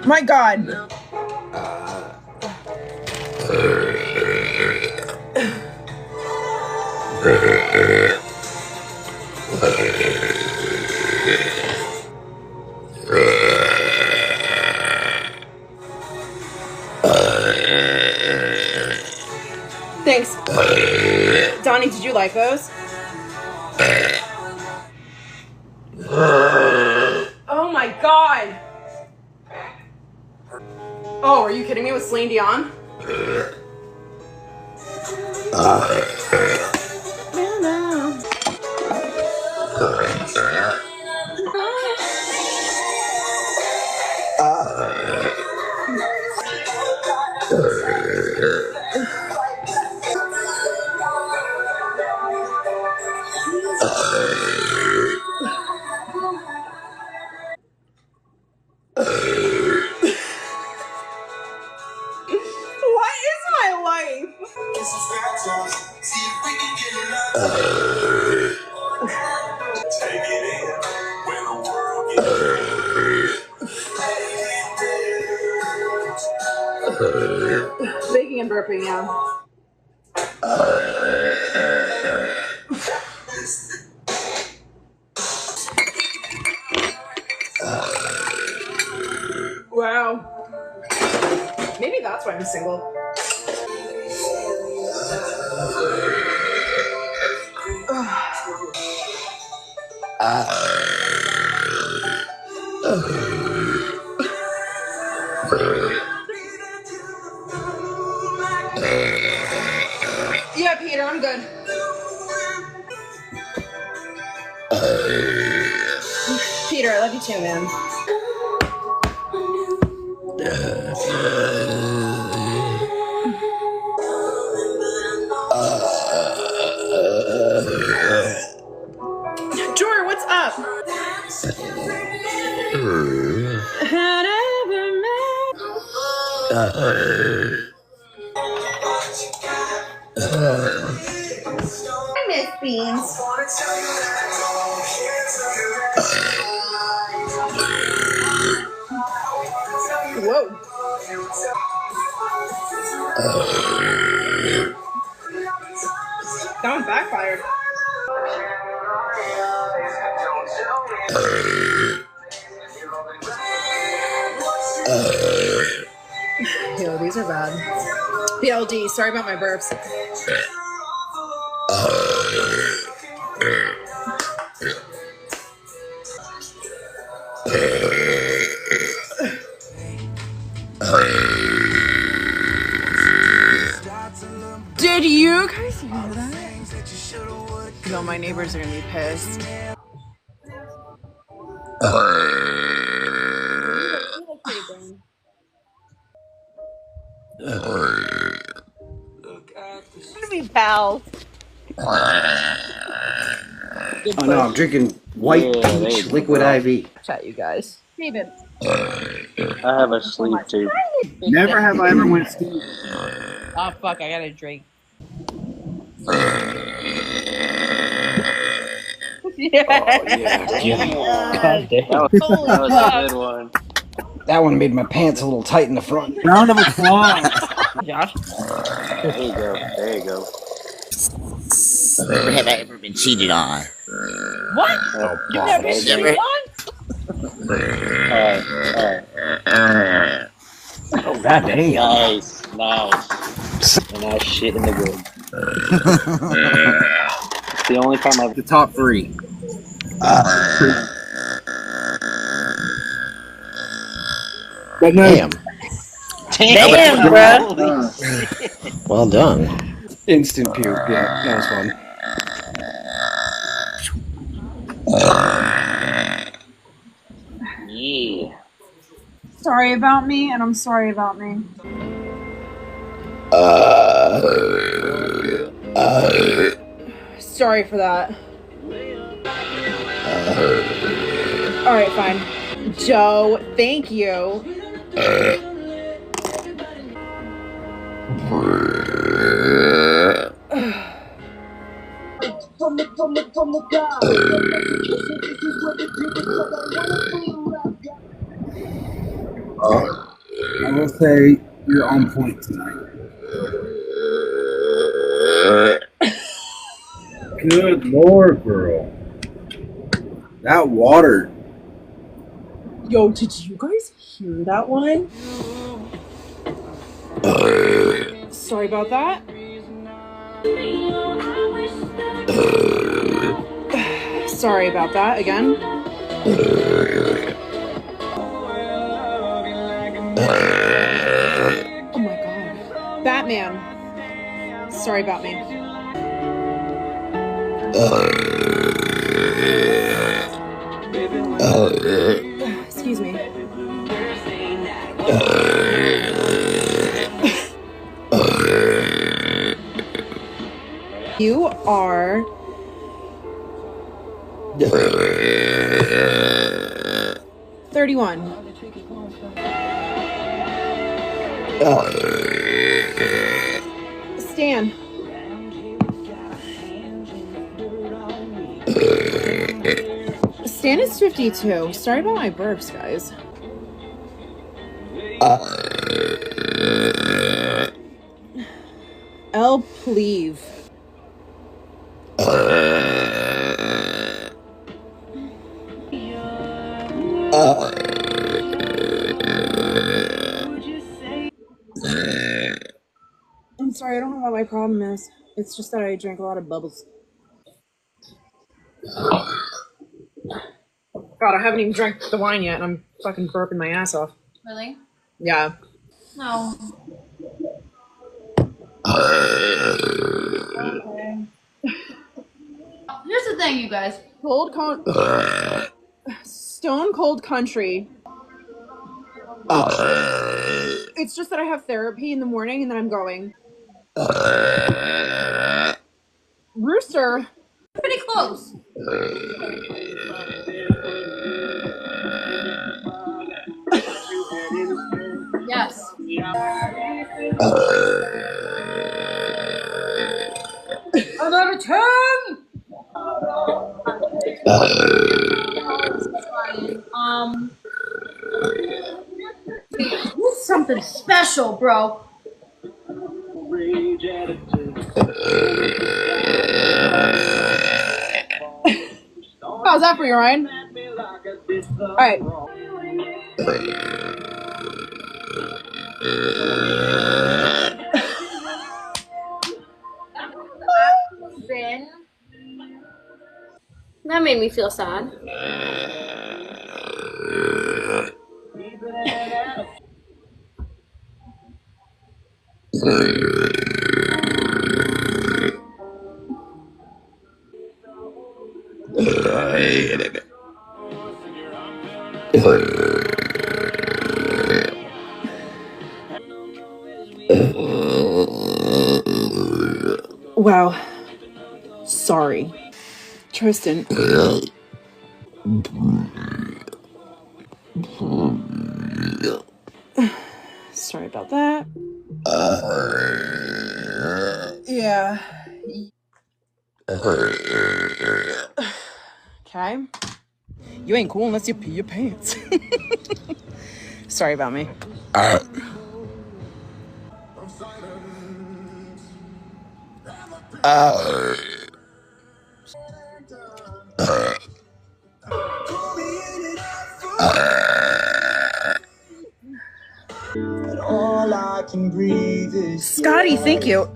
My God. Thanks. Donnie, did you like those? Oh my God. Oh, are you kidding me with Celine Dion? What is my life? Baking and burping, yeah. Wow. Maybe that's why I'm single. Yeah, Peter, I'm good. Peter, I love you too, man. Jory, what's up? I miss beans. Whoa. That one backfired. Yo, these are bad. BLD, sorry about my burps. Did you guys hear that? No, my neighbors are gonna be pissed. Be pals. Oh no, I'm drinking white peach liquid IV. Chat, you guys. David. I have a sleep tube. Never have I ever went skiing. Oh fuck, I gotta drink. Yeah. Oh yeah. God damn. That was a good one. That one made my pants a little tight in the front. Round of applause. Josh. There you go. There you go. Never have I ever been cheated on. What? You've never been cheated on? Oh god damn. Nice. And I shit in the good. It's the only time I've... The top three. Damn. Damn, bro. Well done. Instant puke. Yeah, that was fun. Yeah. Sorry about me, and I'm sorry about me. Sorry for that. Alright, fine. Joe, thank you. I will say you're on point tonight. Good Lord, girl. That water. Yo, did you guys hear that one? Sorry about that. Sorry about that again. Oh my god. Batman. Sorry about me. Excuse me. You are 31. Stan. Stan is 52. Sorry about my burps, guys. El Pleave. I'm sorry, I don't know what my problem is. It's just that I drink a lot of bubbles. God, I haven't even drank the wine yet, and I'm fucking burping my ass off. Really? Yeah. No. Okay. Here's the thing, you guys. Stone Cold Country. It's just that I have therapy in the morning, and then I'm going. Rooster. Pretty close. Yes. I'm out of 10! Do something special, bro. How's that for you, Ryan? Alright. Finn. That made me feel sad. Wow. Sorry. Tristan. Sorry about that. Yeah. Okay. You ain't cool unless you pee your pants. Sorry about me. All I can breathe is Scotty, thank you.